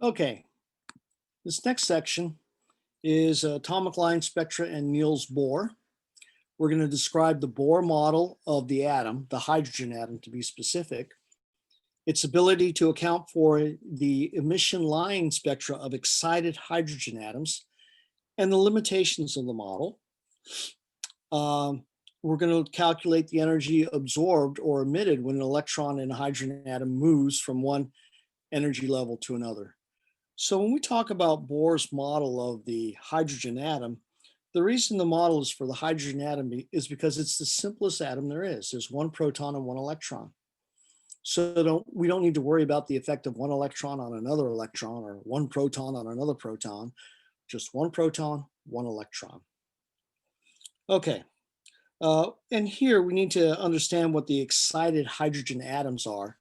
Okay, this next section is atomic line spectra and Niels Bohr. We're going to describe the Bohr model of the atom, the hydrogen atom to be specific, its ability to account for the emission line spectra of excited hydrogen atoms, and the limitations of the model. We're going to calculate the energy absorbed or emitted when an electron in a hydrogen atom moves from one energy level to another. So when we talk about Bohr's model of the hydrogen atom, the reason the model is for the hydrogen atom is because it's the simplest atom there is. There's one proton and one electron. So we don't need to worry about the effect of one electron on another electron or one proton on another proton, just one proton, one electron. Okay, and here we need to understand what the excited hydrogen atoms are.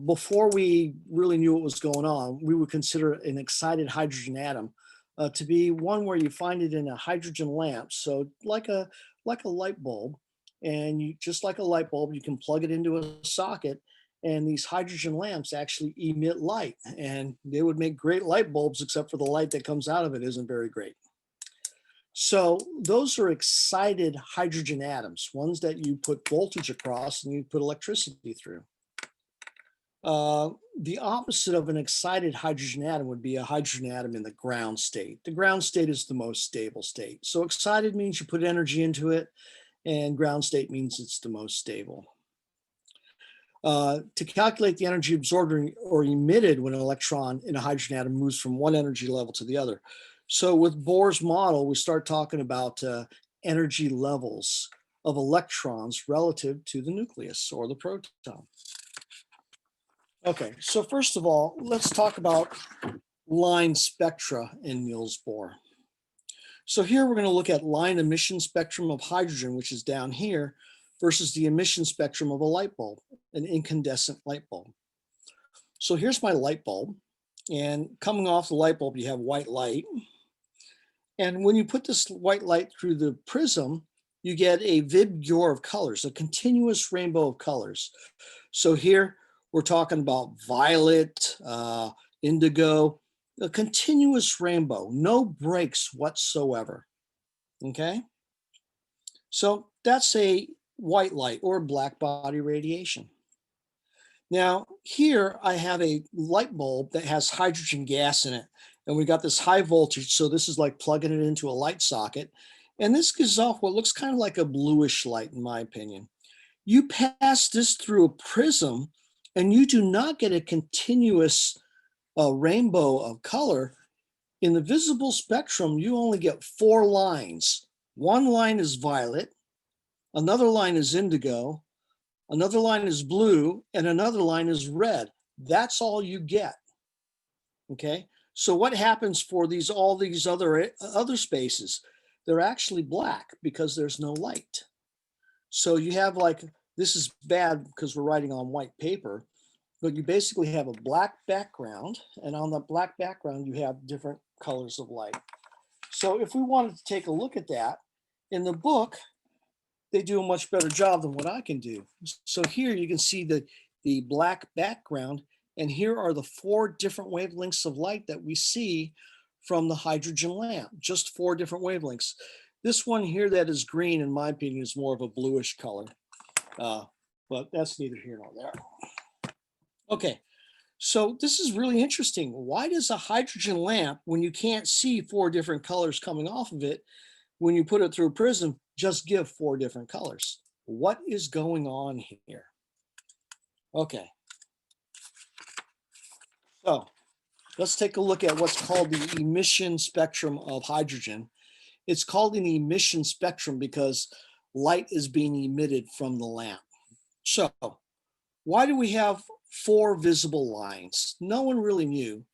Before we really knew what was going on, we would consider an excited hydrogen atom to be one where you find it in a hydrogen lamp. So like a light bulb, and you just like a light bulb, you can plug it into a socket, and these hydrogen lamps actually emit light, and they would make great light bulbs, except for the light that comes out of it isn't very great. So those are excited hydrogen atoms, ones that you put voltage across and you put electricity through. The opposite of an excited hydrogen atom would be a hydrogen atom in the ground state. The ground state is the most stable state. So excited means you put energy into it, and ground state means it's the most stable. To calculate the energy absorbed or emitted when an electron in a hydrogen atom moves from one energy level to the other. So with Bohr's model, we start talking about energy levels of electrons relative to the nucleus or the proton. Okay, so first of all, let's talk about line spectra in Niels Bohr. So here we're going to look at line emission spectrum of hydrogen, which is down here, versus the emission spectrum of a light bulb, an incandescent light bulb. So here's my light bulb, and coming off the light bulb, you have white light. And when you put this white light through the prism, you get a vibreur of colors, a continuous rainbow of colors. So here we're talking about violet, indigo, a continuous rainbow, no breaks whatsoever. Okay, so that's a white light or black body radiation. Now here I have a light bulb that has hydrogen gas in it, and we got this high voltage, so this is like plugging it into a light socket, and this gives off what looks kind of like a bluish light in my opinion. You pass this through a prism and you do not get a continuous rainbow of color. In the visible spectrum, you only get 4 lines. One line is violet, another line is indigo, another line is blue, and another line is red. That's all you get. Okay, so what happens for all these other spaces? They're actually black because there's no light. So you have this is bad because we're writing on white paper, but you basically have a black background, and on the black background, you have different colors of light. So if we wanted to take a look at that, in the book, they do a much better job than what I can do. So here you can see the black background, and here are the 4 different wavelengths of light that we see from the hydrogen lamp, just 4 different wavelengths. This one here that is green, in my opinion, is more of a bluish color, but that's neither here nor there. Okay, so this is really interesting. Why does a hydrogen lamp, when you can't see 4 different colors coming off of it, when you put it through a prism, just give 4 different colors? What is going on here? Okay, so let's take a look at what's called the emission spectrum of hydrogen. It's called an emission spectrum because light is being emitted from the lamp. So why do we have 4 visible lines? No one really knew,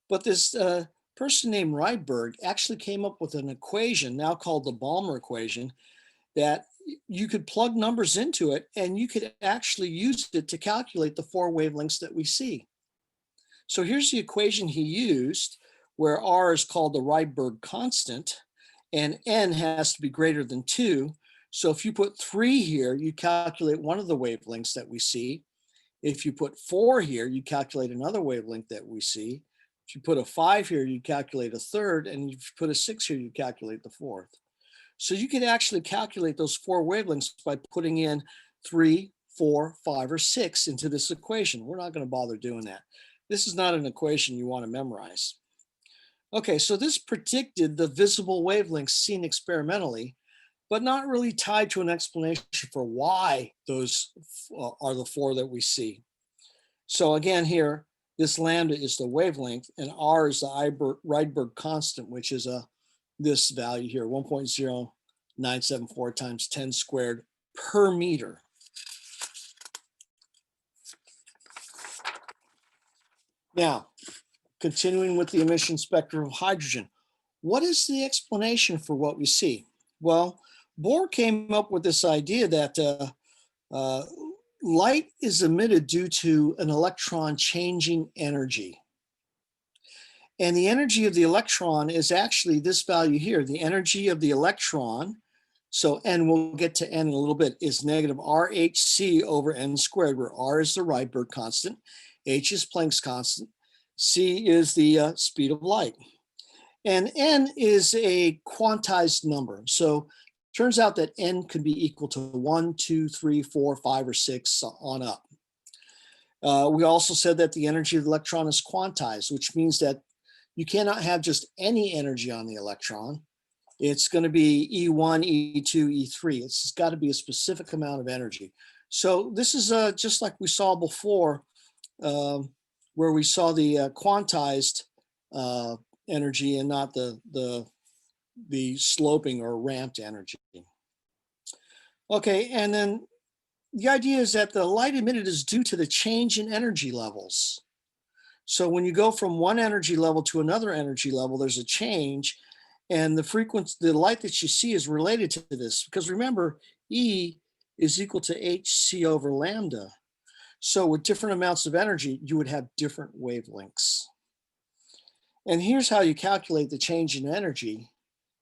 but this person named Rydberg actually came up with an equation now called the Balmer equation that you could plug numbers into it and you could actually use it to calculate the 4 wavelengths that we see. So here's the equation he used, where R is called the Rydberg constant and N has to be greater than 2. So if you put 3 here, you calculate one of the wavelengths that we see. If you put 4 here, you calculate another wavelength that we see. If you put a 5 here, you calculate a third, and if you put a 6 here, you calculate the fourth. So you can actually calculate those 4 wavelengths by putting in 3, 4, 5, or 6 into this equation. We're not going to bother doing that. This is not an equation you want to memorize. Okay, so this predicted the visible wavelengths seen experimentally, but not really tied to an explanation for why those are the 4 that we see. So again here, this lambda is the wavelength, and R is the Rydberg constant, which is this value here, 1.0974 times 10 squared per meter. Now, continuing with the emission spectrum of hydrogen, what is the explanation for what we see? Well, Bohr came up with this idea that light is emitted due to an electron changing energy. And the energy of the electron is actually this value here, the energy of the electron. So N, we'll get to N in a little bit, is negative RHC over N squared, where R is the Rydberg constant, H is Planck's constant, C is the speed of light. And N is a quantized number. So it turns out that N could be equal to 1, 2, 3, 4, 5, or 6 on up. We also said that the energy of the electron is quantized, which means that you cannot have just any energy on the electron. It's going to be E1, E2, E3. It's got to be a specific amount of energy. So this is just like we saw before, where we saw the quantized energy and not the sloping or ramped energy. Okay, and then the idea is that the light emitted is due to the change in energy levels. So when you go from one energy level to another energy level, there's a change, and the frequency, the light that you see is related to this, because remember, E is equal to hc over lambda. So with different amounts of energy, you would have different wavelengths. And here's how you calculate the change in energy.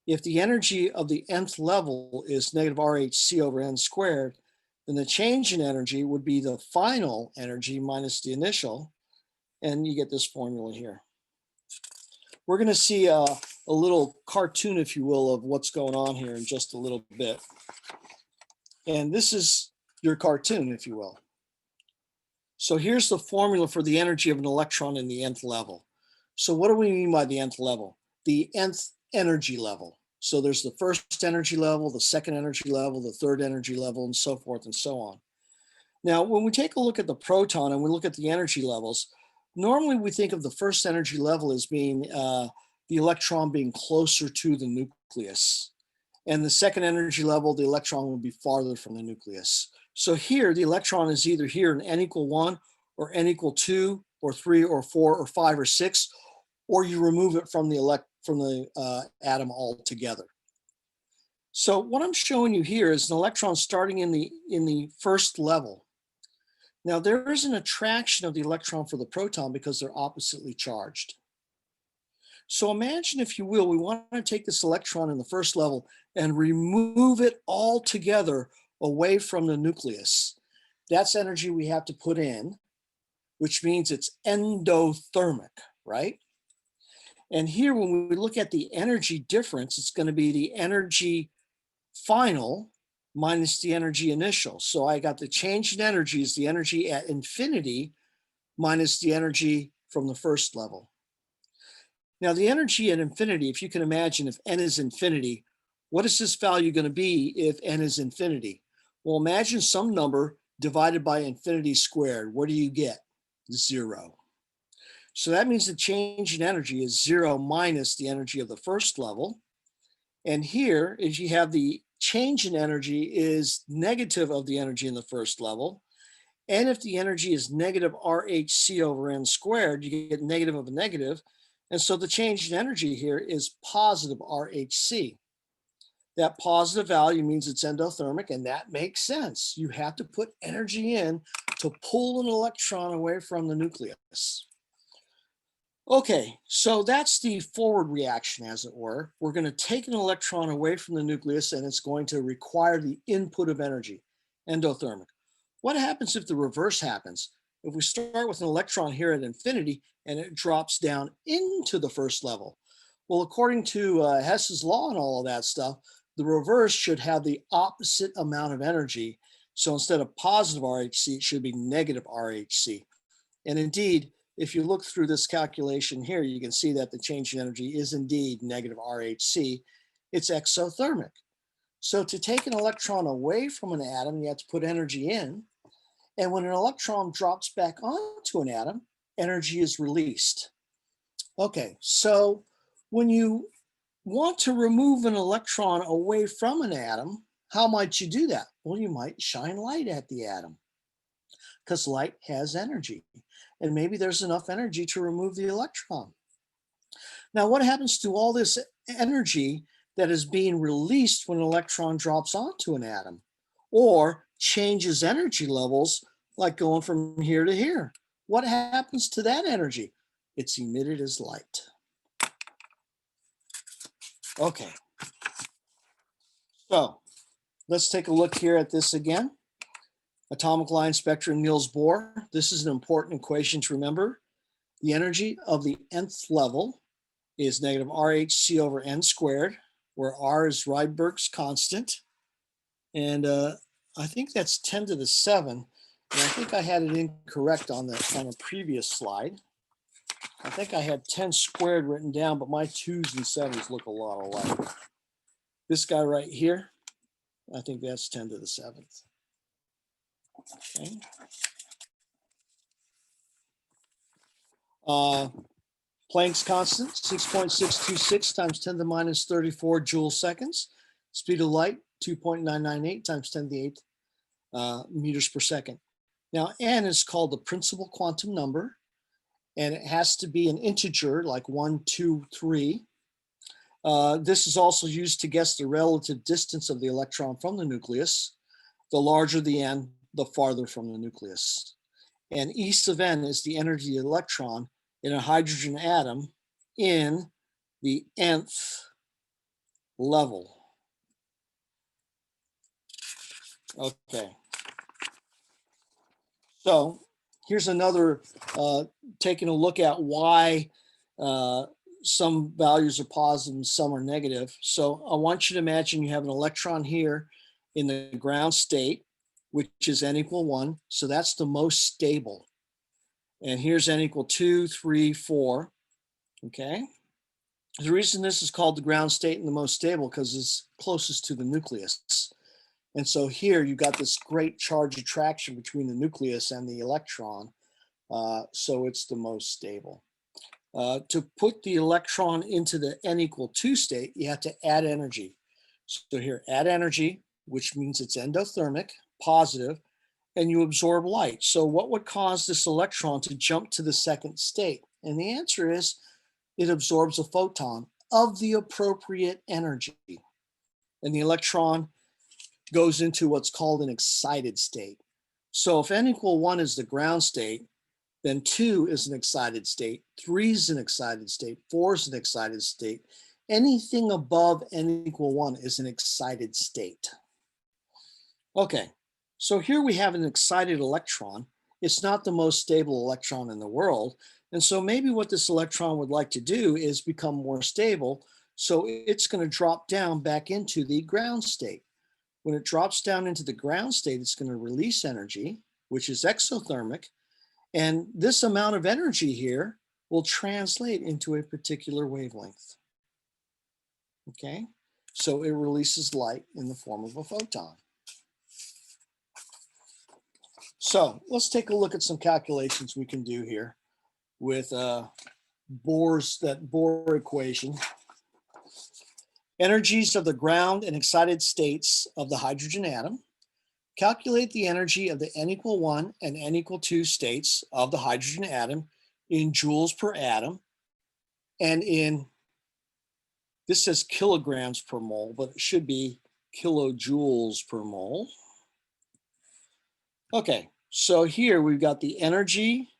If the energy of the nth level is negative RHC over N squared, then the change in energy would be the final energy minus the initial, and you get this formula here. We're going to see a little cartoon, if you will, of what's going on here in just a little bit. And this is your cartoon, if you will. So here's the formula for the energy of an electron in the nth level. So what do we mean by the nth level? The nth energy level. So there's the first energy level, the second energy level, the third energy level, and so forth and so on. Now, when we take a look at the proton and we look at the energy levels, normally we think of the first energy level as being the electron being closer to the nucleus. And the second energy level, the electron will be farther from the nucleus. So here, the electron is either here in n equal 1 or n equal 2 or 3 or 4 or 5 or 6, or you remove it from the atom altogether. So what I'm showing you here is an electron starting in the first level. Now there is an attraction of the electron for the proton because they're oppositely charged. So imagine, if you will, we want to take this electron in the first level and remove it altogether away from the nucleus. That's energy we have to put in, which means it's endothermic, right? And here, when we look at the energy difference, it's going to be the energy final minus the energy initial. So I got the change in energy is the energy at infinity minus the energy from the first level. Now the energy at infinity, if you can imagine, if n is infinity, what is this value going to be if n is infinity? Well, imagine some number divided by infinity squared. What do you get? 0. So that means the change in energy is 0 minus the energy of the first level. And here, if you have the change in energy is negative of the energy in the first level, and if the energy is negative RHC over N squared, you get negative of a negative. And so the change in energy here is positive RHC. That positive value means it's endothermic, and that makes sense. You have to put energy in to pull an electron away from the nucleus. Okay, so that's the forward reaction, as it were. We're going to take an electron away from the nucleus, and it's going to require the input of energy, endothermic. What happens if the reverse happens? if we start with an electron here at infinity and it drops down into the first level? Well, according to Hess's law and all of that stuff, the reverse should have the opposite amount of energy. So instead of positive RHC, it should be negative RHC. And indeed, if you look through this calculation here, you can see that the change in energy is indeed negative RHC. It's exothermic. So to take an electron away from an atom, you have to put energy in. And when an electron drops back onto an atom, energy is released. Okay, so when you want to remove an electron away from an atom, how might you do that? Well, you might shine light at the atom because light has energy. And maybe there's enough energy to remove the electron. Now, what happens to all this energy that is being released when an electron drops onto an atom or changes energy levels, like going from here to here? What happens to that energy? It's emitted as light. Okay, so let's take a look here at this again. Atomic line spectra Niels Bohr. This is an important equation to remember. The energy of the nth level is negative RHC over n squared, where R is Rydberg's constant. And I think that's 10 to the 7. And I think I had it incorrect on the previous slide. I think I had 10 squared written down, but my 2's and 7's look a lot alike. This guy right here, I think that's 10 to the 7th. Okay. Planck's constant, 6.626 times 10 to the minus 34 joule seconds. Speed of light, 2.998 times 10 to the 8th meters per second. Now, n is called the principal quantum number, and it has to be an integer like 1, 2, 3. This is also used to guess the relative distance of the electron from the nucleus. The larger the n, the farther from the nucleus. And E sub n is the energy of the electron in a hydrogen atom in the nth level. Okay. So here's another taking a look at why some values are positive and some are negative. So I want you to imagine you have an electron here in the ground state, which is n equal 1. So that's the most stable. And here's n equal 2, 3, 4. Okay. The reason this is called the ground state and the most stable because it's closest to the nucleus. And so here you've got this great charge attraction between the nucleus and the electron. So it's the most stable. To put the electron into the n equal 2 state, you have to add energy. So here, add energy, which means it's endothermic, positive, and you absorb light. So what would cause this electron to jump to the second state? And the answer is it absorbs a photon of the appropriate energy. And the electron goes into what's called an excited state. So if n equal 1 is the ground state, then 2 is an excited state, 3 is an excited state, 4 is an excited state. Anything above n equal 1 is an excited state. Okay, so here we have an excited electron. It's not the most stable electron in the world. And so maybe what this electron would like to do is become more stable. So it's going to drop down back into the ground state. When it drops down into the ground state, it's going to release energy, which is exothermic. And this amount of energy here will translate into a particular wavelength. Okay, so it releases light in the form of a photon. So let's take a look at some calculations we can do here with Bohr's equation. Energies of the ground and excited states of the hydrogen atom. Calculate the energy of the n equal 1 and n equal 2 states of the hydrogen atom in joules per atom and in, this says kilograms per mole, but it should be kilojoules per mole. Okay, so here we've got the energy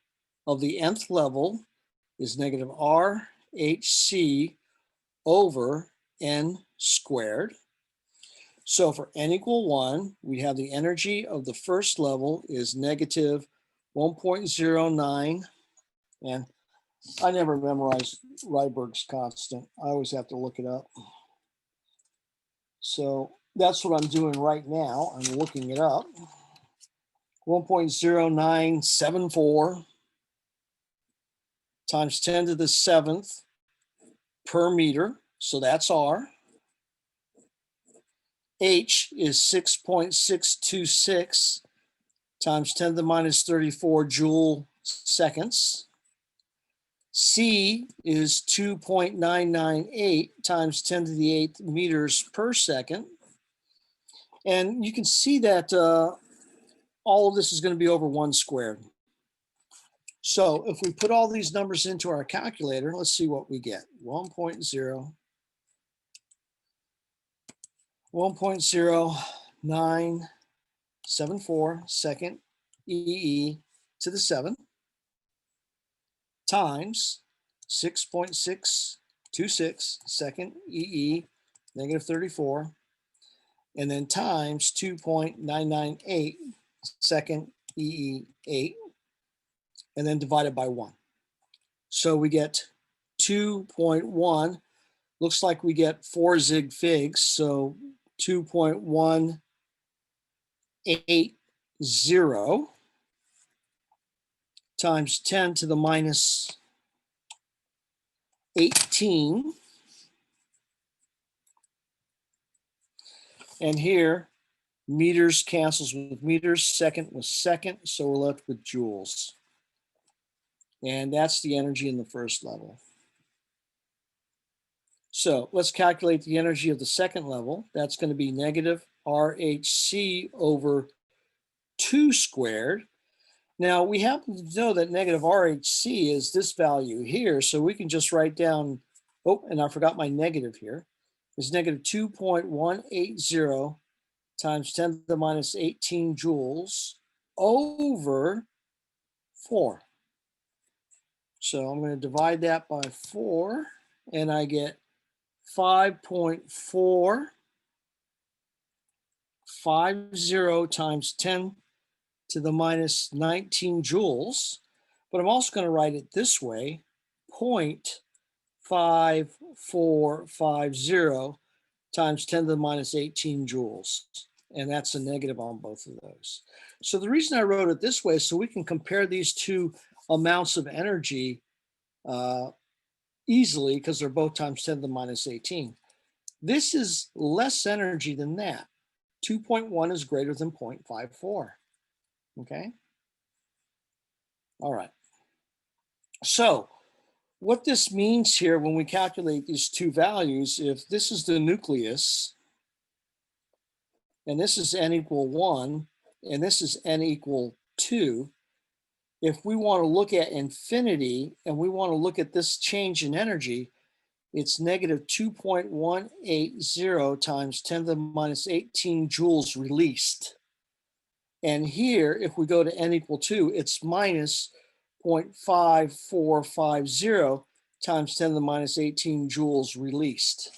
of the nth level is negative RHC over n squared. So for n equal 1, we have the energy of the first level is negative 1.09, and I never memorized Rydberg's constant. I always have to look it up. So that's what I'm doing right now. I'm looking it up. 1.0974 times 10 to the 7th per meter. So that's R. H is 6.626 times 10 to the minus 34 joule seconds. C is 2.998 times 10 to the 8th meters per second. And you can see that all of this is going to be over 1 squared. So if we put all these numbers into our calculator, let's see what we get. 1.0974 second EE to the 7 times 6.626 second EE negative 34, and then times 2.998 second EE 8, and then divided by 1. So we get 2.1. Looks like we get 4 zig figs, so 2.180 times 10 to the minus 18. And here, meters cancels with meters, second with second, so we're left with joules. And that's the energy in the first level. So let's calculate the energy of the second level. That's going to be negative RHC over 2 squared. Now, we happen to know that negative RHC is this value here, so we can just write down, oh, and I forgot my negative here, is negative 2.180 times 10 to the minus 18 joules over 4. So I'm going to divide that by 4, and I get 5.450 times 10 to the minus 19 joules. But I'm also going to write it this way, 0.5450 times 10 to the minus 18 joules. And that's a negative on both of those. So the reason I wrote it this way is so we can compare these two amounts of energy easily, because they're both times 10 to the minus 18. This is less energy than that. 2.1 is greater than 0.54. Okay. All right. So what this means here when we calculate these two values, if this is the nucleus, and this is n equal 1, and this is n equal 2, if we want to look at infinity and we want to look at this change in energy, it's negative 2.180 times 10 to the minus 18 joules released. And here, if we go to n equal 2, it's minus 0.5450 times 10 to the minus 18 joules released.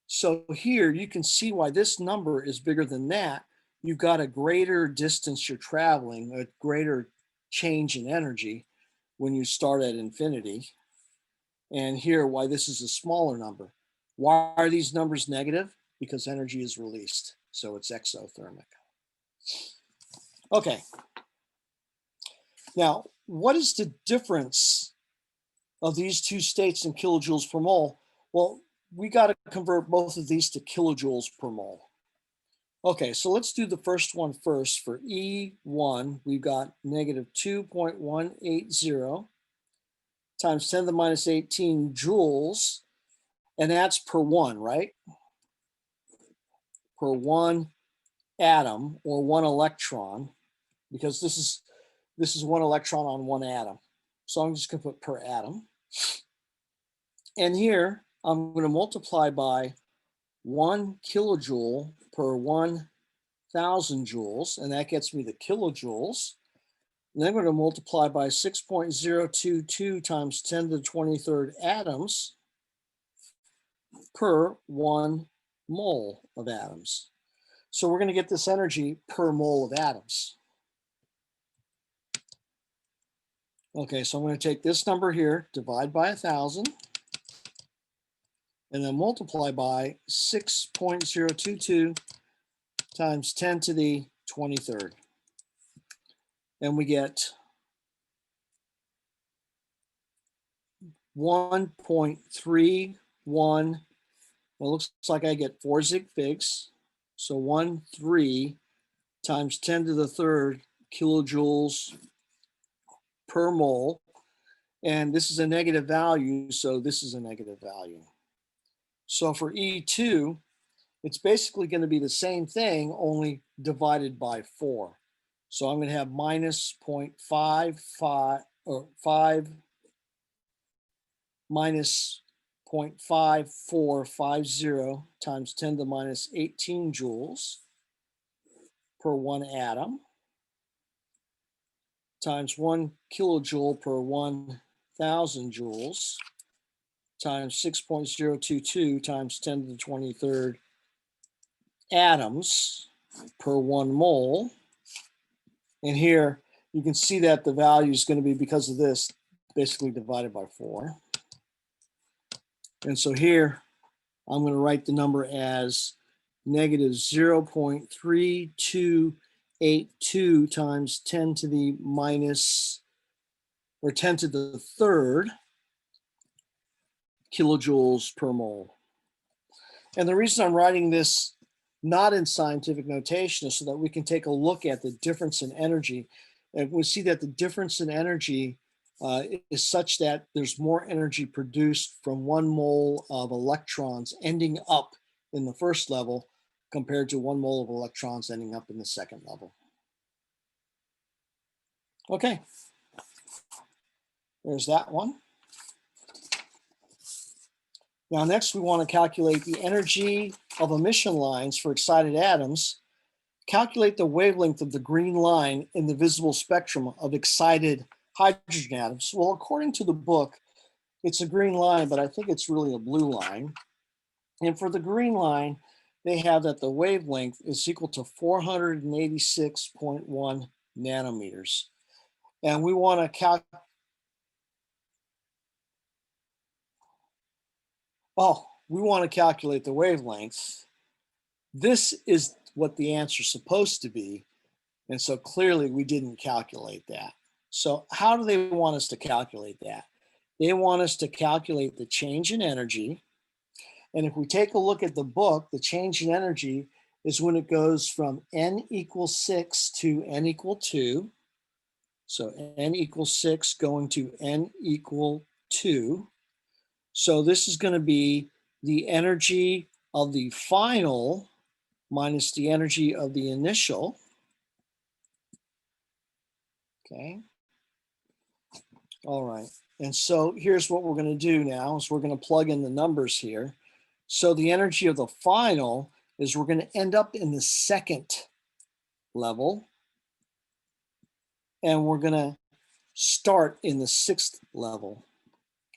So here you can see why this number is bigger than that. You've got a greater distance you're traveling, a greater change in energy when you start at infinity. And here, why this is a smaller number. Why are these numbers negative? Because energy is released, so it's exothermic. Okay. Now, what is the difference of these two states in kilojoules per mole? Well, we got to convert both of these to kilojoules per mole. Okay, so let's do the first one first. For E1, we've got negative 2.180 times 10 to the minus 18 joules, and that's per 1, right? Per 1 atom or 1 electron, because this is 1 electron on 1 atom. So I'm just going to put per atom. And here, I'm going to multiply by 1 kilojoule per 1,000 joules, and that gets me the kilojoules. And then I'm going to multiply by 6.022 times 10 to the 23rd atoms per 1 mole of atoms. So we're going to get this energy per mole of atoms. Okay, so I'm going to take this number here, divide by 1,000, and then multiply by 6.022 times 10 to the 23rd. And we get 1.31. Well, it looks like I get 4 zig figs. So 1.3 times 10 to the third kilojoules per mole. And this is a negative value, so this is a negative value. So for E2, it's basically going to be the same thing, only divided by 4. So I'm going to have minus 0.55 or 5 minus 0.5450 times 10 to the minus 18 joules per 1 atom times 1 kilojoule per 1,000 joules times 6.022 times 10 to the 23rd atoms per 1 mole. And here you can see that the value is going to be, because of this, basically divided by 4. And so here I'm going to write the number as negative 0.3282 times 10 to the minus, or 10 to the third kilojoules per mole. And the reason I'm writing this not in scientific notation is so that we can take a look at the difference in energy. And we see that the difference in energy is such that there's more energy produced from 1 mole of electrons ending up in the first level compared to 1 mole of electrons ending up in the second level. Okay, there's that one. Now next we want to calculate the energy of emission lines for excited atoms. Calculate the wavelength of the green line in the visible spectrum of excited hydrogen atoms. Well, according to the book, it's a green line, but I think it's really a blue line. And for the green line, they have that the wavelength is equal to 486.1 nanometers. And we want to calculate the wavelength. This is what the answer is supposed to be. And so clearly we didn't calculate that. So how do they want us to calculate that? They want us to calculate the change in energy. And if we take a look at the book, the change in energy is when it goes from n equals 6 to n equal 2. So n equals 6 going to n equal 2. So this is going to be the energy of the final minus the energy of the initial. Okay. All right. And so here's what we're going to do now is we're going to plug in the numbers here. So the energy of the final is we're going to end up in the second level. And we're going to start in the 6th level.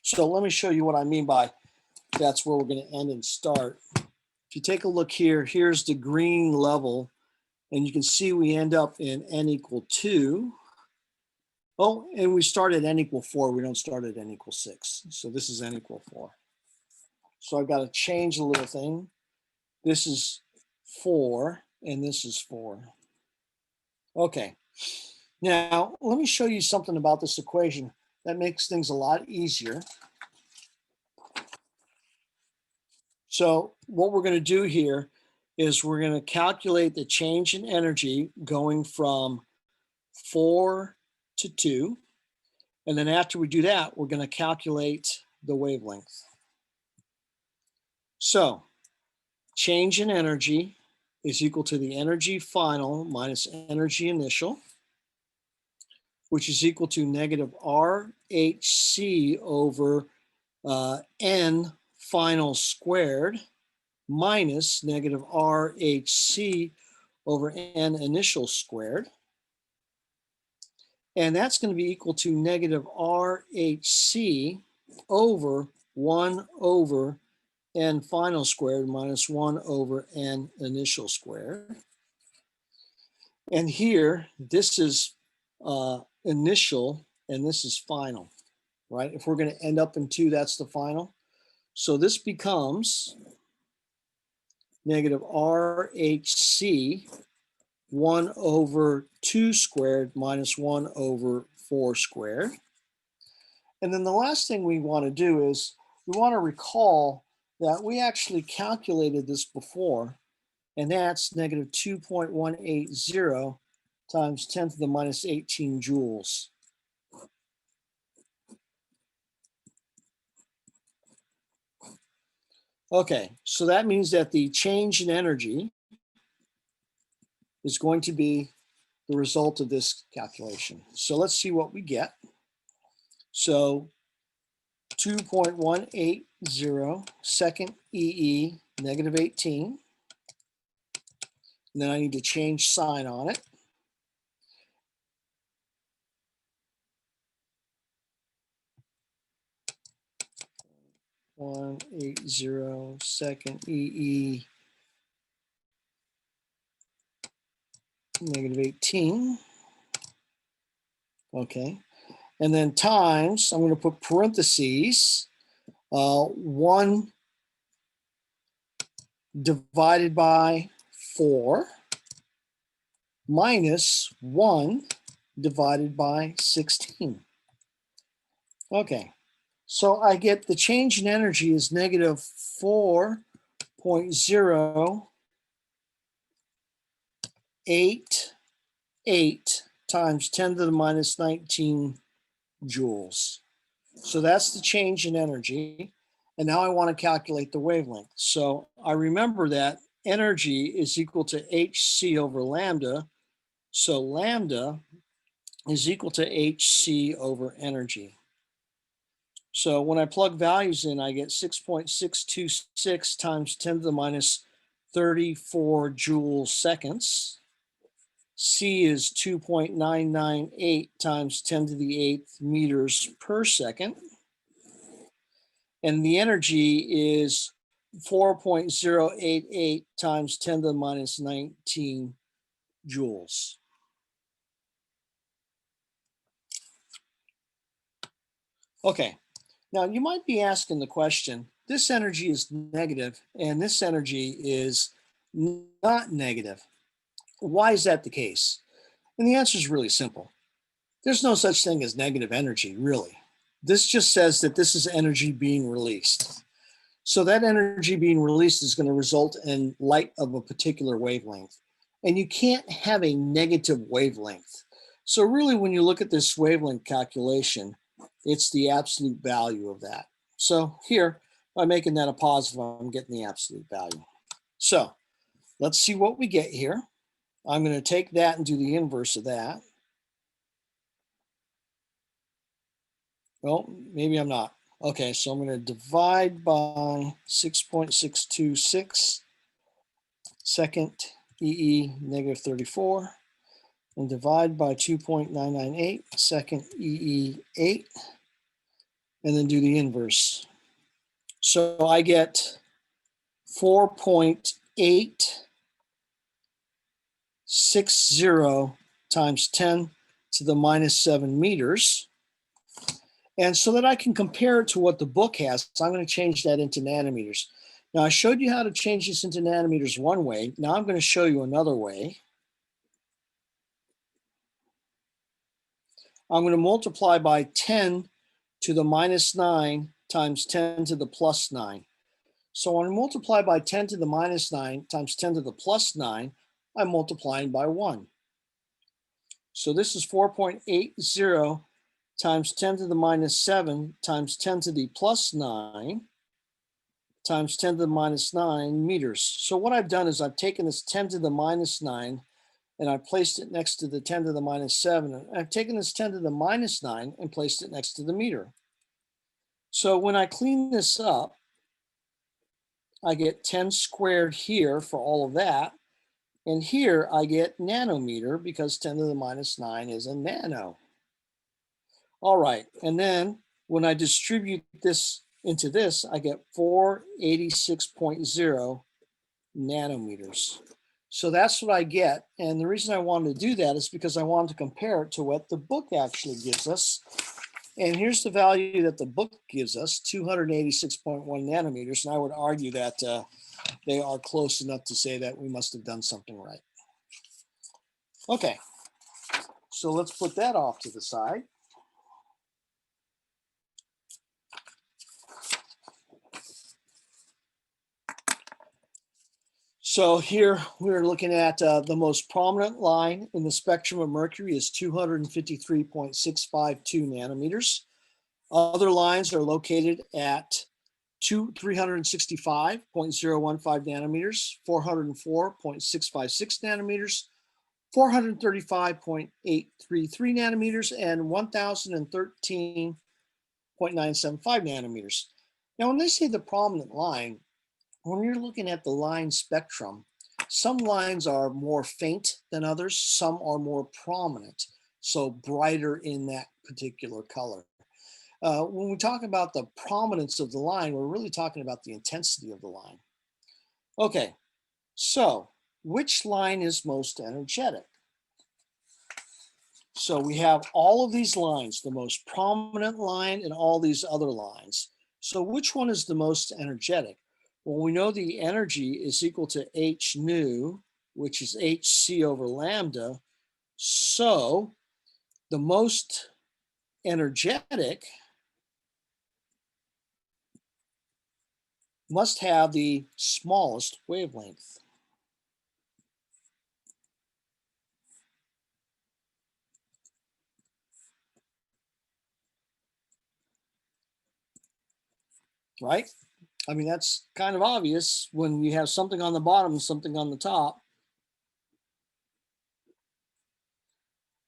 So let me show you what I mean by that's where we're going to end and start. If you take a look here, here's the green level. And you can see we end up in n equal 2. Oh, and we start at n equal 4. We don't start at n equal 6. So this is n equal 4. So I've got to change a little thing. This is 4, and this is 4. Okay. Now, let me show you something about this equation that makes things a lot easier. So what we're going to do here is we're going to calculate the change in energy going from 4 to 2. And then after we do that, we're going to calculate the wavelength. So change in energy is equal to the energy final minus energy initial, which is equal to negative RHC over N final squared minus negative RHC over N initial squared. And that's going to be equal to negative RHC over 1 over N final squared minus 1 over N initial squared. And here, this is initial, and this is final, right? If we're going to end up in 2, that's the final. So this becomes negative RHC 1 over 2 squared minus 1 over 4 squared. And then the last thing we want to do is we want to recall that we actually calculated this before, and that's negative 2.180 times 10 to the minus 18 joules. Okay, so that means that the change in energy is going to be the result of this calculation. So let's see what we get. So 2.180 second EE negative 18. And then I need to change sign on it. .180 second EE negative 18. Okay. And then times, I'm going to put parentheses, 1 divided by 4 minus 1 divided by 16. Okay, so I get the change in energy is negative 4.088 times 10 to the minus 19 joules. So that's the change in energy. And now I want to calculate the wavelength. So I remember that energy is equal to hc over lambda. So lambda is equal to hc over energy. So when I plug values in, I get 6.626 times 10 to the minus 34 joule seconds. C is 2.998 times 10 to the 8th meters per second. And the energy is 4.088 times 10 to the minus 19 joules. Okay, now you might be asking the question, this energy is negative and this energy is not negative. Why is that the case? And the answer is really simple. There's no such thing as negative energy, really. This just says that this is energy being released. So that energy being released is going to result in light of a particular wavelength. And you can't have a negative wavelength. So really, when you look at this wavelength calculation, it's the absolute value of that. So here, by making that a positive, I'm getting the absolute value. So let's see what we get here. I'm going to take that and do the inverse of that. Well, maybe I'm not. Okay, so I'm going to divide by 6.626 second EE negative 34 and divide by 2.998 second EE 8 and then do the inverse. So I get 4.860 times 10 to the minus 7 meters. And so that I can compare it to what the book has, I'm going to change that into nanometers. Now, I showed you how to change this into nanometers one way. Now I'm going to show you another way. I'm going to multiply by 10 to the minus 9 times 10 to the plus 9. So when I multiply by 10 to the minus 9 times 10 to the plus 9, I'm multiplying by 1. So this is 4.80 times 10 to the minus 7 times 10 to the plus 9 times 10 to the minus 9 meters. So what I've done is I've taken this 10 to the minus 9 and I placed it next to the 10 to the minus 7. And I've taken this 10 to the minus 9 and placed it next to the meter. So when I clean this up, I get 10 squared here for all of that. And here I get nanometer because 10 to the minus 9 is a nano. All right, and then when I distribute this into this, I get 486.0 nanometers. So that's what I get. And the reason I wanted to do that is because I wanted to compare it to what the book actually gives us. And here's the value that the book gives us, 286.1 nanometers. And I would argue that they are close enough to say that we must have done something right. Okay, so let's put that off to the side. So here we're looking at the most prominent line in the spectrum of mercury is 253.652 nanometers. Other lines are located at 365.015 nanometers, 404.656 nanometers, 435.833 nanometers, and 1013.975 nanometers. Now, when they say the prominent line, when you're looking at the line spectrum, some lines are more faint than others, some are more prominent, so brighter in that particular color. When we talk about the prominence of the line, we're really talking about the intensity of the line. Okay, so which line is most energetic? So we have all of these lines, the most prominent line and all these other lines. So which one is the most energetic? Well, we know the energy is equal to h nu, which is hc over lambda. So the most energetic must have the smallest wavelength. Right? I mean, that's kind of obvious when you have something on the bottom and something on the top.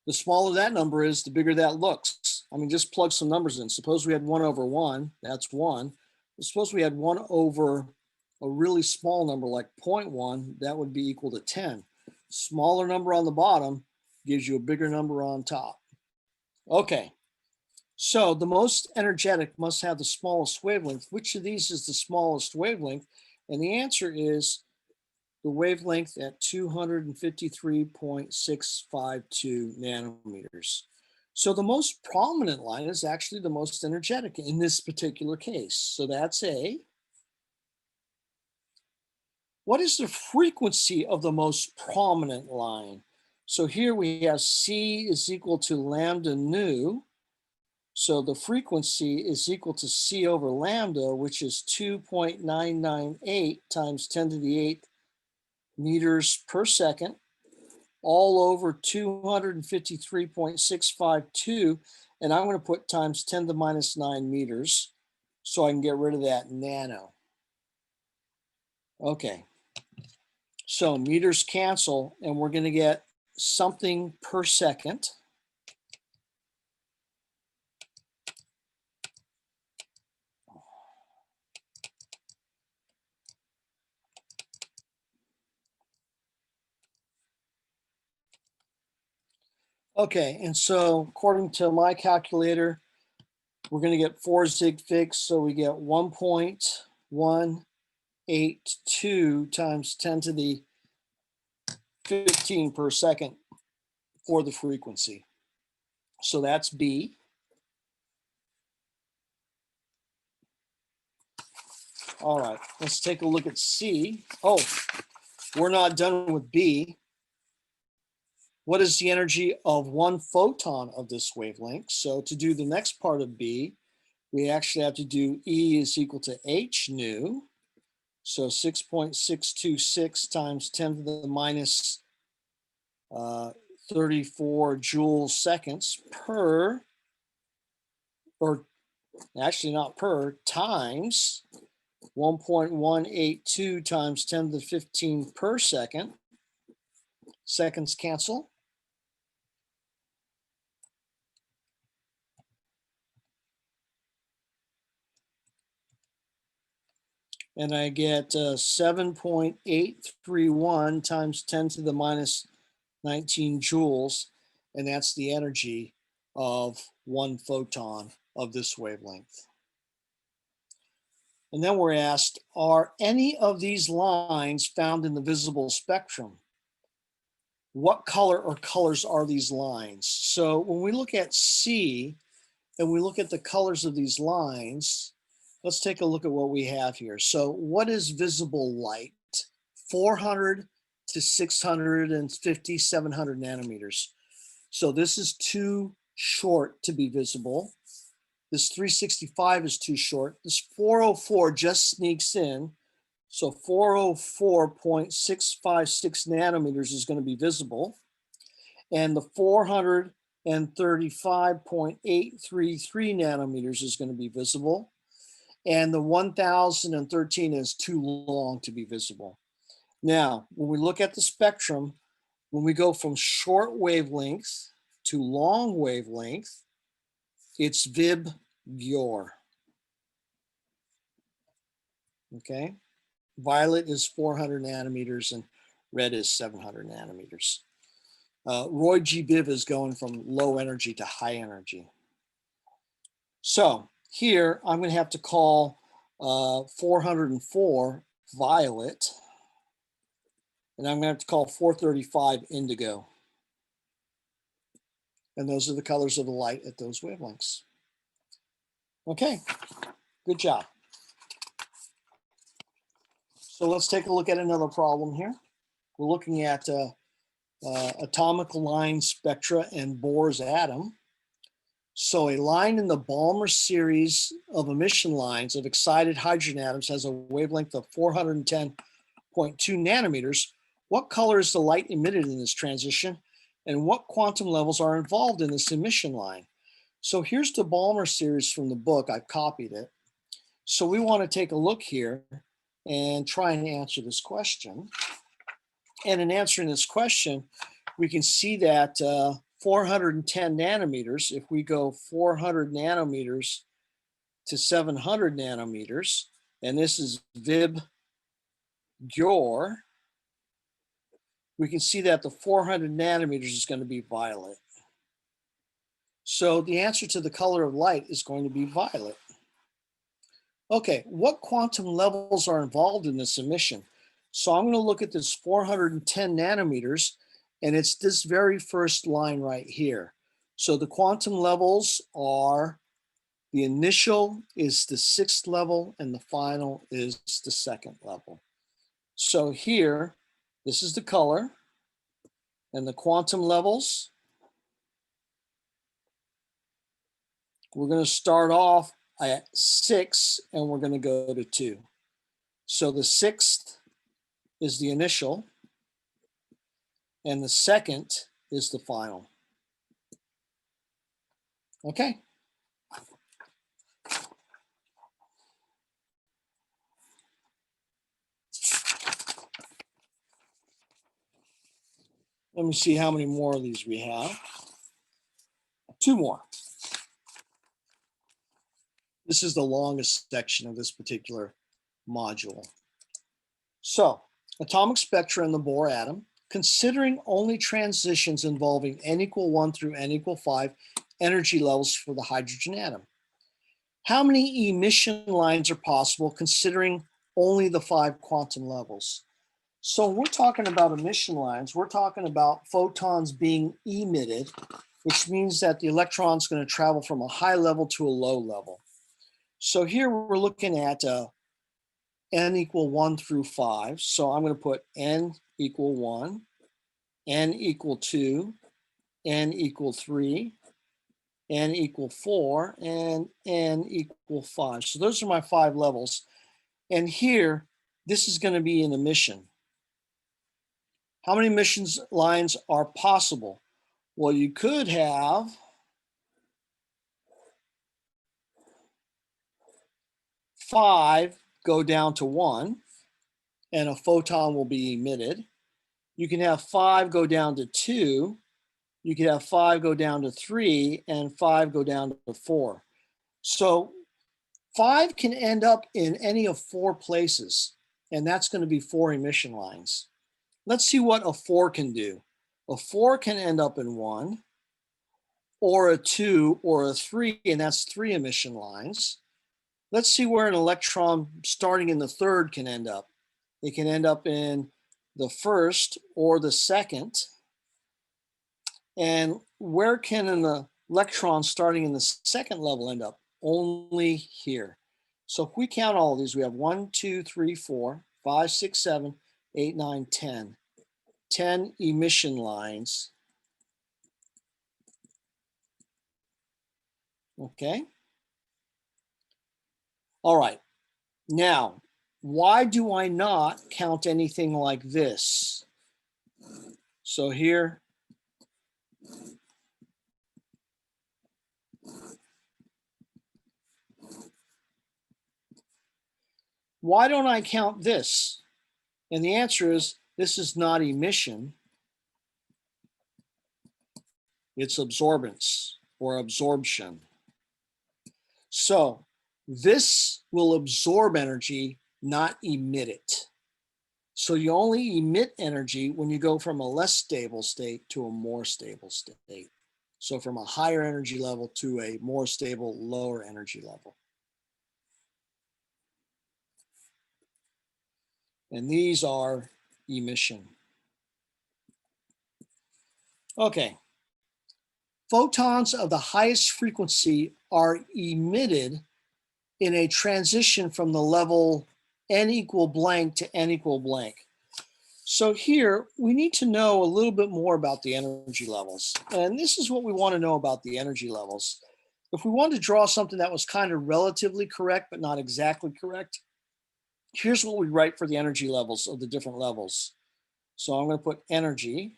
The smaller that number is, the bigger that looks. I mean, just plug some numbers in. Suppose we had 1 over 1, that's 1. Suppose we had 1 over a really small number like 0.1, that would be equal to 10. Smaller number on the bottom gives you a bigger number on top. Okay, so the most energetic must have the smallest wavelength. Which of these is the smallest wavelength? And the answer is the wavelength at 253.652 nanometers. So the most prominent line is actually the most energetic in this particular case. So that's A. What is the frequency of the most prominent line? So here we have C is equal to lambda nu. So the frequency is equal to C over lambda, which is 2.998 times 10 to the 8th meters per second, all over 253.652. And I'm going to put times 10 to the minus 9 meters so I can get rid of that nano. Okay, so meters cancel, and we're going to get something per second. Okay, and so according to my calculator, we're going to get 4 zig figs, so we get 1.182 times 10 to the 15 per second for the frequency. So that's B. All right, let's take a look at C. Oh, we're not done with B. What is the energy of one photon of this wavelength? So to do the next part of B, we actually have to do E is equal to h nu. So 6.626 times 10 to the minus 34 joules seconds per, or actually not per, times 1.182 times 10 to the 15 per second. Seconds cancel. And I get 7.831 times 10 to the minus 19 joules. And that's the energy of one photon of this wavelength. And then we're asked, are any of these lines found in the visible spectrum? what color or colors are these lines? So when we look at C and we look at the colors of these lines, let's take a look at what we have here. So what is visible light? 400 to 650, 700 nanometers. So this is too short to be visible. This 365 is too short. This 404 just sneaks in. So 404.656 nanometers is going to be visible. And the 435.833 nanometers is going to be visible. And the 1013 is too long to be visible. Now, when we look at the spectrum, when we go from short wavelength to long wavelength, it's Bohr. Okay. Violet is 400 nanometers and red is 700 nanometers. Roy G. Biv is going from low energy to high energy. So here I'm going to have to call 404 violet, and I'm going to have to call 435 indigo. And those are the colors of the light at those wavelengths. Okay, good job. So let's take a look at another problem here. We're looking at atomic line spectra and Bohr's atom. So a line in the Balmer series of emission lines of excited hydrogen atoms has a wavelength of 410.2 nanometers. What color is the light emitted in this transition? And what quantum levels are involved in this emission line? So here's the Balmer series from the book. I've copied it. So we want to take a look here and try and answer this question. And in answering this question, we can see that 410 nanometers, if we go 400 nanometers to 700 nanometers, and this is Bohr, we can see that the 400 nanometers is going to be violet. So the answer to the color of light is going to be violet. Okay, what quantum levels are involved in this emission? So I'm going to look at this 410 nanometers, and it's this very first line right here. So the quantum levels are, the initial is the 6th level, and the final is the 2nd level. So here, this is the color, and the quantum levels. We're going to start off at 6, and we're going to go to 2. So the 6th is the initial, and the 2nd is the final. Okay. Let me see how many more of these we have. 2 more. This is the longest section of this particular module. So, atomic spectra in the Bohr atom, considering only transitions involving n equal 1 through n equal 5 energy levels for the hydrogen atom. How many emission lines are possible considering only the 5 quantum levels? So we're talking about emission lines. We're talking about photons being emitted, which means that the electron is going to travel from a high level to a low level. So here we're looking at n equal 1 through 5. So I'm going to put n equal 1, n equal 2, n equal 3, n equal 4, and n equal 5. So those are my 5 levels. And here, this is going to be an emission. How many emissions lines are possible? Well, you could have 5 go down to 1, and a photon will be emitted. You can have 5 go down to 2. You could have 5 go down to 3, and 5 go down to 4. So 5 can end up in any of 4 places, and that's going to be 4 emission lines. Let's see what a 4 can do. A 4 can end up in 1, or a 2, or a 3, and that's 3 emission lines. Let's see where an electron starting in the 3rd can end up. It can end up in the 1st or the 2nd, And where can an electron starting in the second level end up? Only here. So if we count all of these, we have 1, 2, 3, 4, 5, 6, 7, 8, 9, 10. 10 emission lines. Okay. All right. Now, why do I not count anything like this? So here, why don't I count this? And the answer is this is not emission, it's absorbance or absorption. So this will absorb energy, not emit it. So you only emit energy when you go from a less stable state to a more stable state. So from a higher energy level to a more stable, lower energy level. And these are emission. Okay. Photons of the highest frequency are emitted in a transition from the level n equal blank to n equal blank. So here we need to know a little bit more about the energy levels. And this is what we want to know about the energy levels. If we wanted to draw something that was kind of relatively correct, but not exactly correct, here's what we write for the energy levels of the different levels. So I'm going to put energy,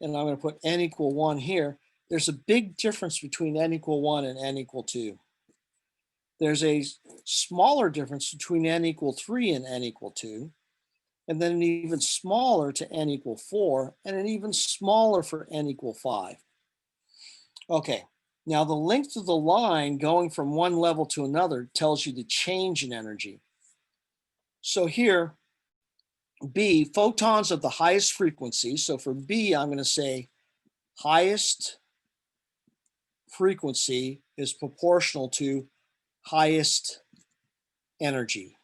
and I'm going to put n equal 1 here. There's a big difference between n equal 1 and n equal 2. There's a smaller difference between n equal 3 and n equal 2, and then an even smaller to n equal 4, and an even smaller for n equal 5. Okay, now the length of the line going from one level to another tells you the change in energy. So here, B, photons of the highest frequency. So for B, I'm going to say highest frequency is proportional to highest energy.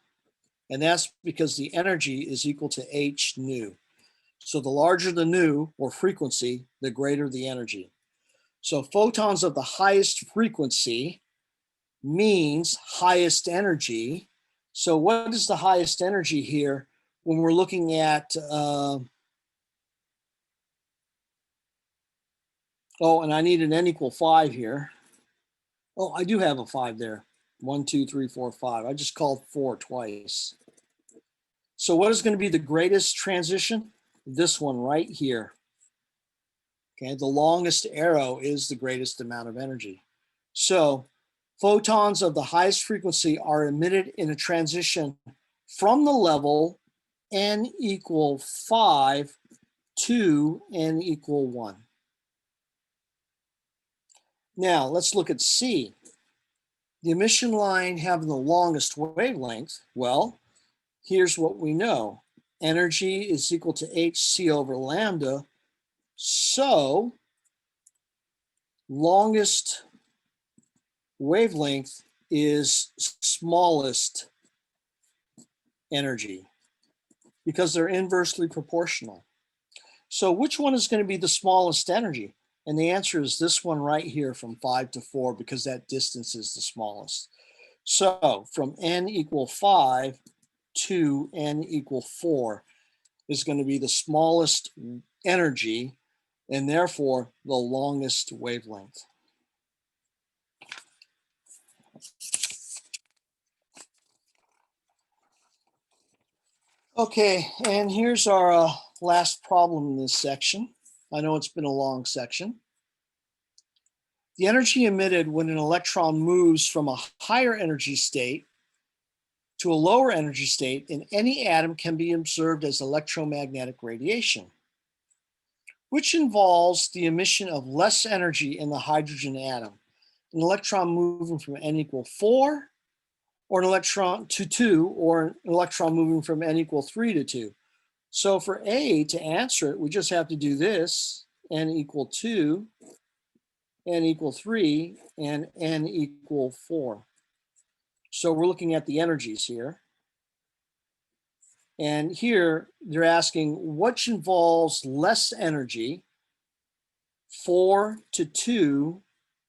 And that's because the energy is equal to h nu. So the larger the nu or frequency, the greater the energy. So photons of the highest frequency means highest energy. So what is the highest energy here when we're looking at, oh, and I need an n equal 5 here. Oh, I do have a 5 there. 1, 2, 3, 4, 5. I just called 4 twice. So what is going to be the greatest transition? This one right here. Okay, the longest arrow is the greatest amount of energy. So photons of the highest frequency are emitted in a transition from the level n equal 5 to n equal 1. Now let's look at C. The emission line having the longest wavelength, well, here's what we know. Energy is equal to hc over lambda. So longest wavelength is smallest energy because they're inversely proportional. So which one is going to be the smallest energy? And the answer is this one right here from 5 to 4 because that distance is the smallest. So from n equal 5 to n equal 4 is going to be the smallest energy and therefore the longest wavelength. Okay, and here's our last problem in this section. I know it's been a long section. The energy emitted when an electron moves from a higher energy state to a lower energy state in any atom can be observed as electromagnetic radiation, which involves the emission of less energy in the hydrogen atom. An electron moving from n equal 4 or an electron to 2 or an electron moving from n equal 3 to 2. So for A, to answer it, we just have to do this, n equal 2, n equal 3, and n equal 4. So we're looking at the energies here. And here they're asking which involves less energy, 4 to 2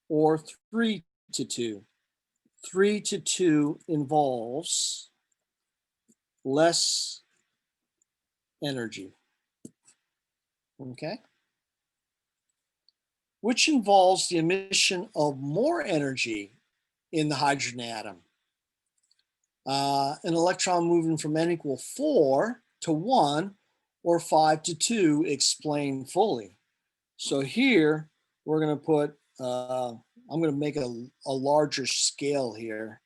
or 3 to 2. 3 to 2 involves less energy. Okay. Which involves the emission of more energy in the hydrogen atom. An electron moving from n equal 4 to 1 or 5 to 2, explain fully. So here we're going to put, I'm going to make a larger scale here.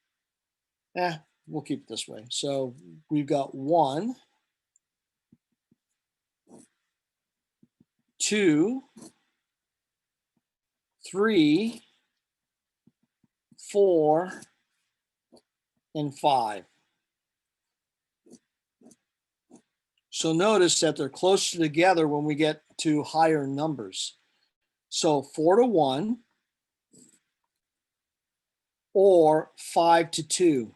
We'll keep it this way. So we've got 1, 2, 3, 4, and 5. So notice that they're closer together when we get to higher numbers. So 4 to 1 or 5 to 2.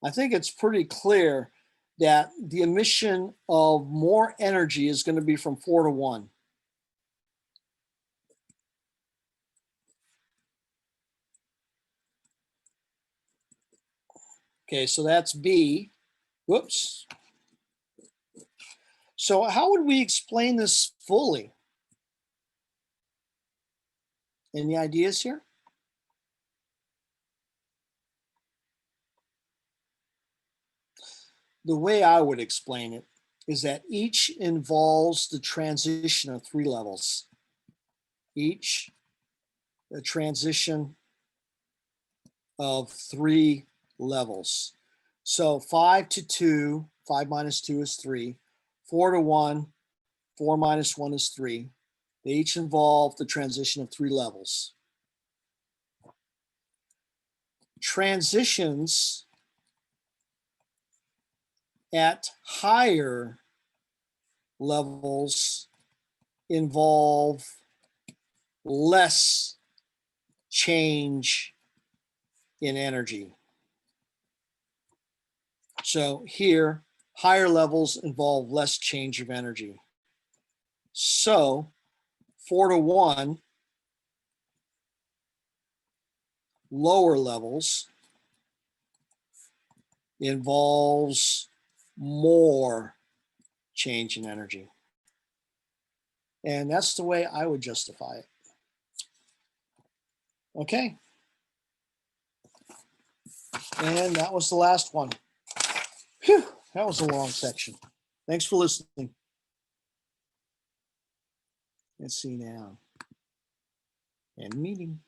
I think it's pretty clear that the emission of more energy is going to be from 4 to 1. Okay, so that's B. Whoops. So how would we explain this fully? Any ideas here? The way I would explain it is that each involves the transition of 3 levels. Each a transition of 3 levels. So 5 to 2, 5 minus 2 is 3. 4 to 1, 4 minus 1 is 3. They each involve the transition of 3 levels. Transitions at higher levels involve less change in energy. So here, higher levels involve less change of energy. So 4 to 1, lower levels, involves more change in energy. And that's the way I would justify it. Okay. And that was the last one. Whew, that was a long section. Thanks for listening. Let's see now. End meeting.